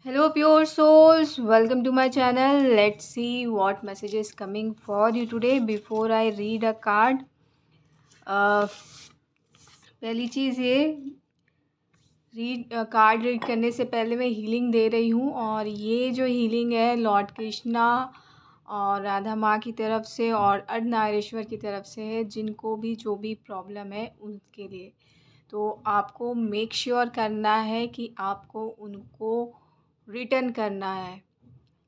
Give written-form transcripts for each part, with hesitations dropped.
Hello, pure souls. Welcome to my channel. Let's see what message is coming for you today. Before I read a card, uh, पहली चीज़ ये card read करने से पहले मैं healing दे रही हूँ और ये जो हीलिंग है लॉर्ड कृष्णा और राधा माँ की तरफ से और अर्धनारीश्वर की तरफ से है, जिनको भी जो भी प्रॉब्लम है उनके लिए। तो आपको मेक श्योर करना है कि आपको उनको रिटर्न करना है,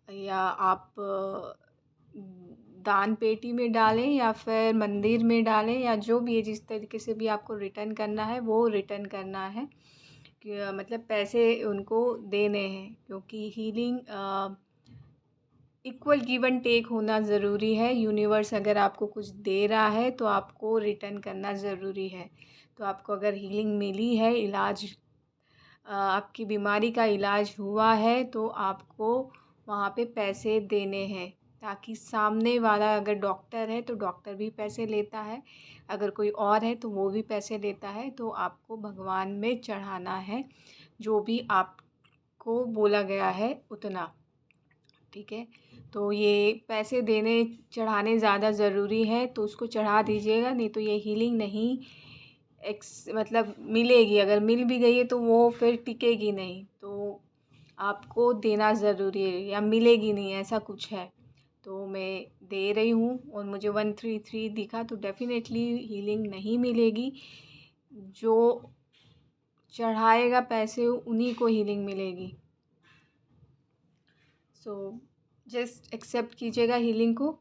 या आप दान पेटी में डालें या फिर मंदिर में डालें, या जो भी है, जिस तरीके से भी आपको रिटर्न करना है वो रिटर्न करना है कि मतलब पैसे उनको देने हैं, क्योंकि healing equal give and take होना ज़रूरी है। यूनिवर्स अगर आपको कुछ दे रहा है तो आपको रिटर्न करना ज़रूरी है। तो आपको अगर हीलिंग मिली है, इलाज आपकी बीमारी का इलाज हुआ है, तो आपको वहाँ पे पैसे देने हैं, ताकि सामने वाला अगर डॉक्टर है तो डॉक्टर भी पैसे लेता है, अगर कोई और है तो वो भी पैसे लेता है। तो आपको भगवान में चढ़ाना है जो भी आपको बोला गया है उतना, ठीक है। तो ये पैसे देने चढ़ाने ज़्यादा ज़रूरी है, तो उसको चढ़ा दीजिएगा, नहीं तो ये हीलिंग नहीं मतलब मिलेगी। अगर मिल भी गई है तो वो फिर टिकेगी नहीं, तो आपको देना ज़रूरी है, या मिलेगी नहीं, ऐसा कुछ है। तो मैं दे रही हूँ और मुझे 133 दिखा, तो डेफ़िनेटली हीलिंग नहीं मिलेगी। जो चढ़ाएगा पैसे उन्हीं को हीलिंग मिलेगी। सो जस्ट एक्सेप्ट कीजिएगा हीलिंग को।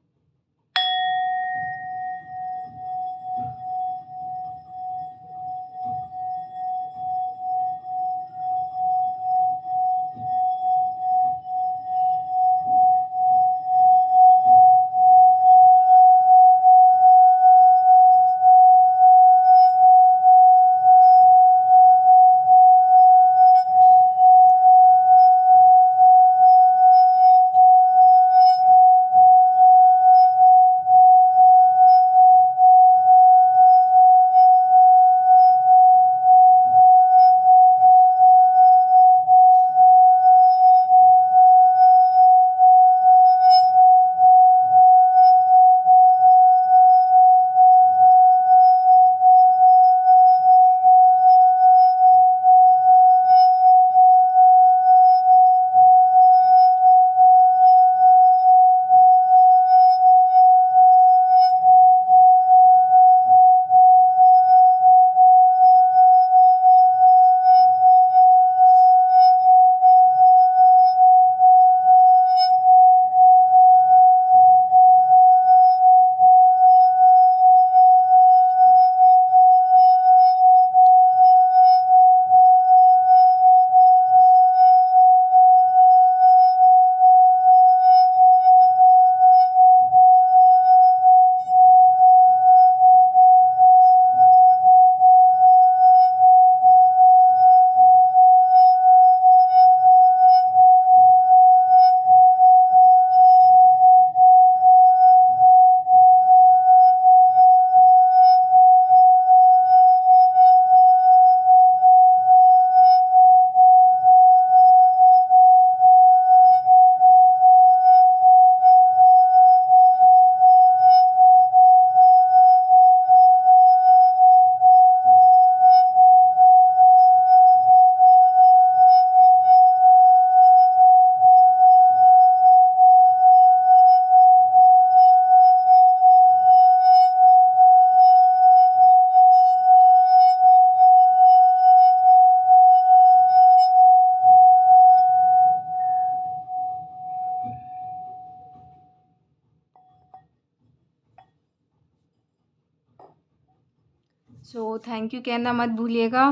सो थैंक यू कहना मत भूलिएगा।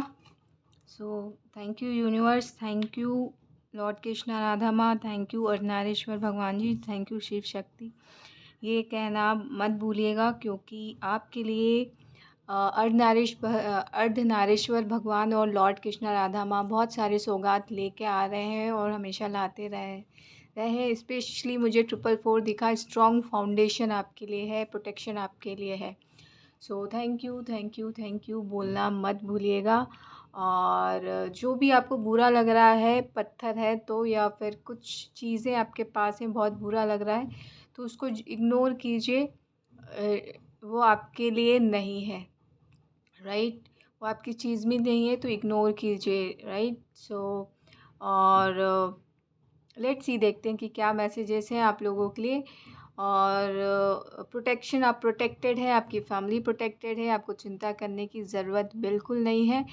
So thank you universe, thank you Lord Krishna Radha माँ, थैंक यू अर्धनारीश्वर भगवान जी, थैंक यू शिव शक्ति। ये कहना मत भूलिएगा, क्योंकि आपके लिए अर्धनारीश्वर भगवान और लॉर्ड कृष्णा राधा माँ बहुत सारे सौगात लेके आ रहे हैं और हमेशा लाते रहे। स्पेशली मुझे 444 दिखा, स्ट्रॉन्ग फाउंडेशन आपके लिए है, प्रोटेक्शन आपके लिए है। सो थैंक यू बोलना मत भूलिएगा। और जो भी आपको बुरा लग रहा है, पत्थर है तो या फिर कुछ चीज़ें आपके पास हैं बहुत बुरा लग रहा है, तो उसको इग्नोर कीजिए। वो आपके लिए नहीं है, राइट? वो आपकी चीज़ में नहीं है तो इग्नोर कीजिए, राइट? और लेट्स सी, देखते हैं कि क्या मैसेजेस हैं आप लोगों के लिए। और प्रोटेक्शन, आप प्रोटेक्टेड है, आपकी फैमिली प्रोटेक्टेड है, आपको चिंता करने की ज़रूरत बिल्कुल नहीं है।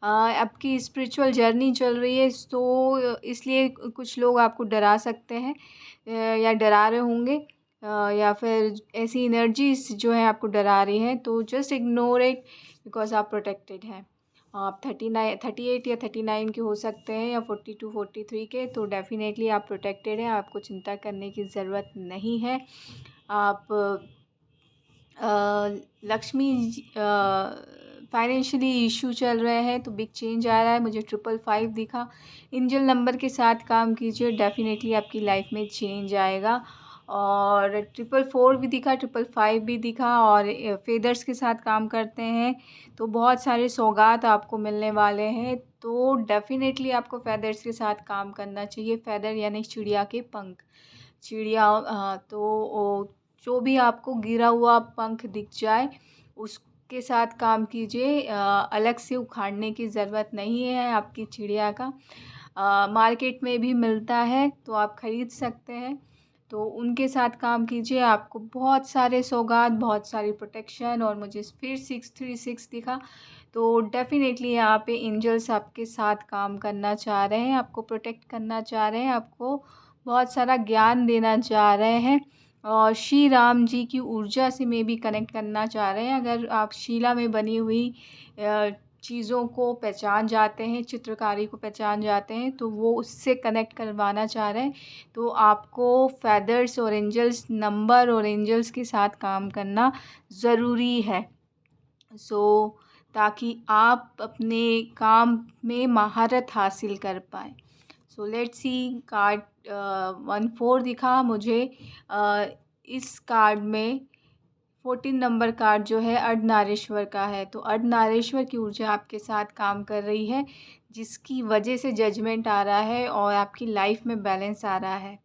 आपकी स्पिरिचुअल जर्नी चल रही है, तो इसलिए कुछ लोग आपको डरा सकते हैं या डरा रहे होंगे, या फिर ऐसी एनर्जीज जो है आपको डरा रही हैं, तो जस्ट इग्नोर इट, बिकॉज आप प्रोटेक्टेड हैं। आप 38 या 39 के हो सकते हैं या 42 43 के, तो डेफ़िनेटली आप प्रोटेक्टेड हैं, आपको चिंता करने की ज़रूरत नहीं है। आप लक्ष्मी फाइनेंशियली इशू चल रहे हैं तो बिग चेंज आ रहा है, मुझे 555 दिखा। एंजल नंबर के साथ काम कीजिए, डेफ़िनेटली आपकी लाइफ में चेंज आएगा। और 444 भी दिखा, 555 भी दिखा, और फेदर्स के साथ काम करते हैं तो बहुत सारे सौगात आपको मिलने वाले हैं, तो डेफ़िनेटली आपको फेदर्स के साथ काम करना चाहिए। फेदर यानी चिड़िया के पंख, चिड़िया, तो जो भी आपको गिरा हुआ पंख दिख जाए उसके साथ काम कीजिए। अलग से उखाड़ने की ज़रूरत नहीं है आपकी चिड़िया का। मार्केट में भी मिलता है तो आप ख़रीद सकते हैं, तो उनके साथ काम कीजिए, आपको बहुत सारे सौगात, बहुत सारी प्रोटेक्शन। और मुझे फिर 636 दिखा, तो डेफ़िनेटली यहाँ पे एंजल्स आपके साथ काम करना चाह रहे हैं, आपको प्रोटेक्ट करना चाह रहे हैं, आपको बहुत सारा ज्ञान देना चाह रहे हैं, और श्री राम जी की ऊर्जा से में भी कनेक्ट करना चाह रहे हैं। अगर आप शीला में बनी हुई चीज़ों को पहचान जाते हैं, चित्रकारी को पहचान जाते हैं, तो वो उससे कनेक्ट करवाना चाह रहे हैं, तो आपको फेदर्स और एंजल्स नंबर और एंजल्स के साथ काम करना ज़रूरी है, ताकि आप अपने काम में महारत हासिल कर पाएँ। सो लेट्स सी, कार्ड 14 दिखा मुझे। इस कार्ड में 14 नंबर कार्ड जो है अर्धनारीश्वर का है, तो अर्धनारीश्वर की ऊर्जा आपके साथ काम कर रही है, जिसकी वजह से जजमेंट आ रहा है और आपकी लाइफ में बैलेंस आ रहा है,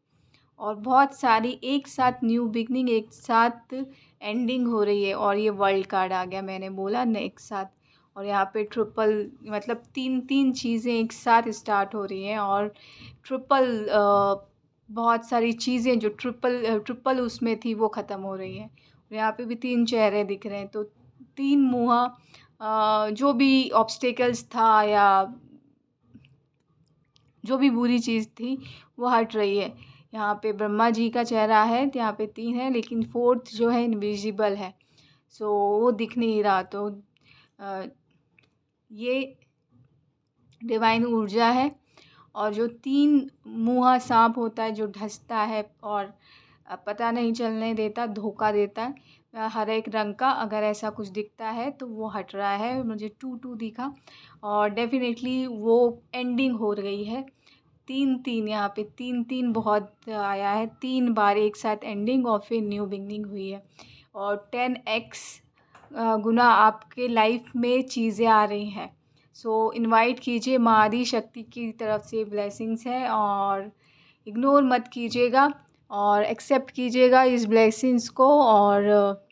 और बहुत सारी एक साथ न्यू बिगनिंग, एक साथ एंडिंग हो रही है। और ये वर्ल्ड कार्ड आ गया, मैंने बोला न एक साथ, और यहाँ पे ट्रिपल, मतलब तीन तीन चीज़ें एक साथ स्टार्ट हो रही हैं, और ट्रिपल बहुत सारी चीज़ें जो ट्रिपल उसमें थी वो ख़त्म हो रही हैं। यहाँ पे भी 3 चेहरे दिख रहे हैं, तो 3 मुँहा, जो भी ऑब्स्टेकल्स था या जो भी बुरी चीज़ थी वो हट रही है। यहाँ पे ब्रह्मा जी का चेहरा है, तो यहाँ पे 3 है, लेकिन 4th जो है इनविजिबल है, सो वो दिख नहीं रहा। तो ये डिवाइन ऊर्जा है, और जो 3 मुँहा सांप होता है जो ढसता है और पता नहीं चलने देता, धोखा देता है, हर एक रंग का, अगर ऐसा कुछ दिखता है तो वो हट रहा है। मुझे 2 दिखा, और डेफ़िनेटली वो एंडिंग हो रही है। 3 यहाँ पे 3 बहुत आया है, 3 बार एक साथ एंडिंग और फिर न्यू बिगनिंग हुई है, और 10x गुना आपके लाइफ में चीज़ें आ रही हैं। सो इनवाइट कीजिए, माँ आदि शक्ति की तरफ से ब्लेसिंग्स है, और इग्नोर मत कीजिएगा और एक्सेप्ट कीजिएगा इस ब्लेसिंग्स को, और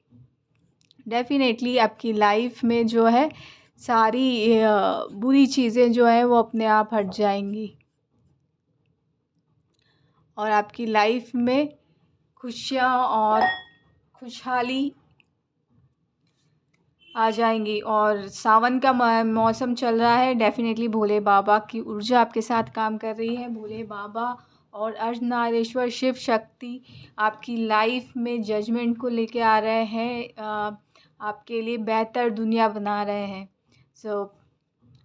डेफ़िनेटली आपकी लाइफ में जो है सारी बुरी चीज़ें जो है वो अपने आप हट जाएंगी, और आपकी लाइफ में खुशियाँ और खुशहाली आ जाएंगी। और सावन का मौसम चल रहा है, डेफ़िनेटली भोले बाबा की ऊर्जा आपके साथ काम कर रही है। भोले बाबा और अर्धनारीश्वर शिव शक्ति आपकी लाइफ में जजमेंट को लेके आ रहे हैं, आपके लिए बेहतर दुनिया बना रहे हैं। सो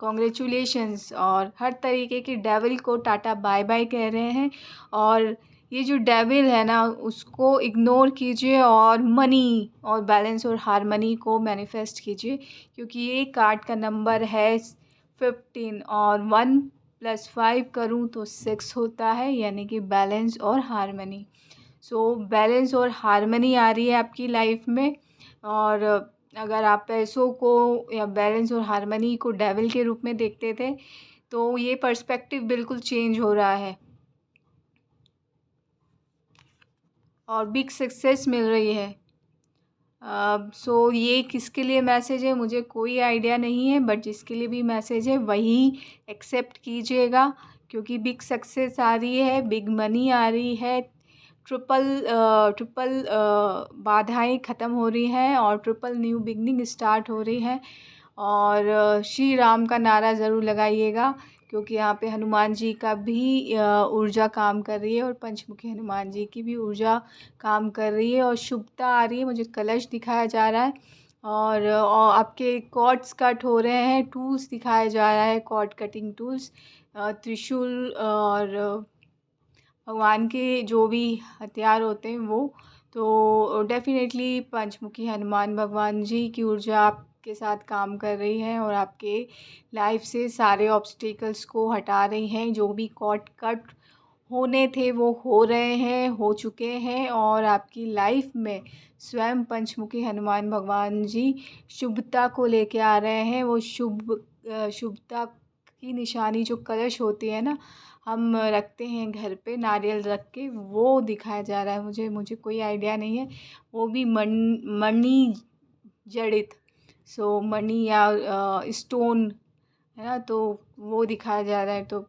कॉन्ग्रेचुलेशंस, और हर तरीके की डेविल को टाटा बाय बाय कह रहे हैं, और ये जो डेविल है ना उसको इग्नोर कीजिए, और मनी और बैलेंस और हारमनी को मैनिफेस्ट कीजिए, क्योंकि ये कार्ड का नंबर है 15, और 1 + 5 करूँ तो 6 होता है, यानी कि बैलेंस और हारमनी। सो बैलेंस और हारमनी आ रही है आपकी लाइफ में, और अगर आप पैसों को या बैलेंस और हार्मनी को डेविल के रूप में देखते थे, तो ये पर्सपेक्टिव बिल्कुल चेंज हो रहा है और बिग सक्सेस मिल रही है। सो ये किसके लिए मैसेज है मुझे कोई आइडिया नहीं है, बट जिसके लिए भी मैसेज है वही एक्सेप्ट कीजिएगा, क्योंकि बिग सक्सेस आ रही है, बिग मनी आ रही है, ट्रिपल बाधाएं ख़त्म हो रही हैं और ट्रिपल न्यू बिगनिंग स्टार्ट हो रही है। और श्री राम का नारा ज़रूर लगाइएगा, क्योंकि यहाँ पे हनुमान जी का भी ऊर्जा काम कर रही है और पंचमुखी हनुमान जी की भी ऊर्जा काम कर रही है और शुभता आ रही है। मुझे कलश दिखाया जा रहा है और आपके कॉर्ड्स कट हो रहे हैं, टूल्स दिखाया जा रहा है, कॉर्ड कटिंग टूल्स, त्रिशूल और भगवान के जो भी हथियार होते हैं वो। तो डेफ़िनेटली पंचमुखी हनुमान भगवान जी की ऊर्जा आपके साथ काम कर रही है और आपके लाइफ से सारे ऑब्स्टिकल्स को हटा रही हैं। जो भी कॉर्ड कट होने थे वो हो रहे हैं, हो चुके हैं और आपकी लाइफ में स्वयं पंचमुखी हनुमान भगवान जी शुभता को लेके आ रहे हैं। वो शुभता की निशानी जो कलश होती है ना, हम रखते हैं घर पे नारियल रख के, वो दिखाया जा रहा है मुझे कोई आइडिया नहीं है। वो भी मणि जड़ित, सो मणि या स्टोन है ना, तो वो दिखाया जा रहा है। तो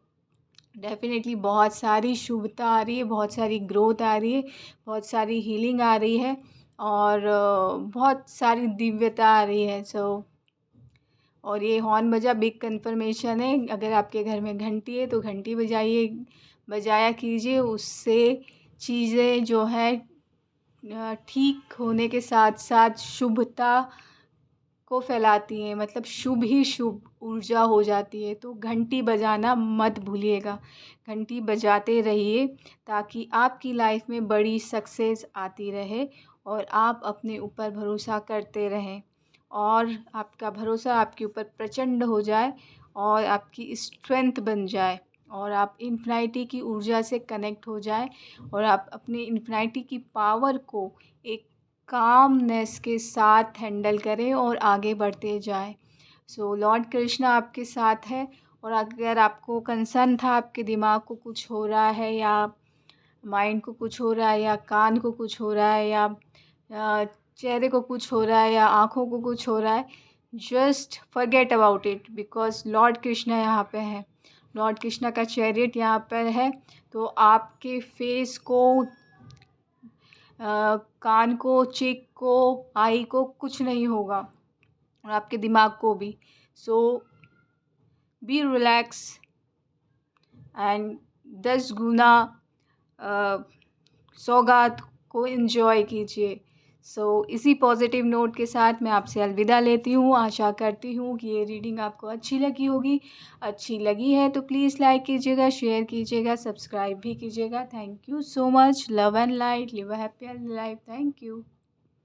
डेफ़िनेटली बहुत सारी शुभता आ रही है, बहुत सारी ग्रोथ आ रही है, बहुत सारी हीलिंग आ रही है और बहुत सारी दिव्यता आ रही है। और ये हॉर्न बजा बिग कन्फर्मेशन है। अगर आपके घर में घंटी है तो घंटी बजाया कीजिए, उससे चीज़ें जो है ठीक होने के साथ साथ शुभता को फैलाती हैं, मतलब शुभ ही शुभ ऊर्जा हो जाती है। तो घंटी बजाना मत भूलिएगा, घंटी बजाते रहिए ताकि आपकी लाइफ में बड़ी सक्सेस आती रहे और आप अपने ऊपर भरोसा करते रहें और आपका भरोसा आपके ऊपर प्रचंड हो जाए और आपकी स्ट्रेंथ बन जाए और आप इन्फिनिटी की ऊर्जा से कनेक्ट हो जाए और आप अपने इन्फिनिटी की पावर को एक कामनेस के साथ हैंडल करें और आगे बढ़ते जाएं। सो लॉर्ड कृष्णा आपके साथ है। और अगर आपको कंसर्न था, आपके दिमाग को कुछ हो रहा है या माइंड को कुछ हो रहा है या कान को कुछ हो रहा है या चेहरे को कुछ हो रहा है या आँखों को कुछ हो रहा है, just forget about it, because Lord Krishna यहाँ पे है, लॉर्ड कृष्णा का चैरियट यहाँ पर है। तो आपके फेस को, कान को, चीक को, आई को कुछ नहीं होगा और आपके दिमाग को भी। सो बी रिलैक्स एंड 10 गुना सौगात को एंजॉय कीजिए। सो इसी पॉजिटिव नोट के साथ मैं आपसे अलविदा लेती हूँ। आशा करती हूँ कि ये रीडिंग आपको अच्छी लगी होगी। अच्छी लगी है तो प्लीज़ लाइक कीजिएगा, शेयर कीजिएगा, सब्सक्राइब भी कीजिएगा। Thank you so much. Love and light, live a happy life. Thank you.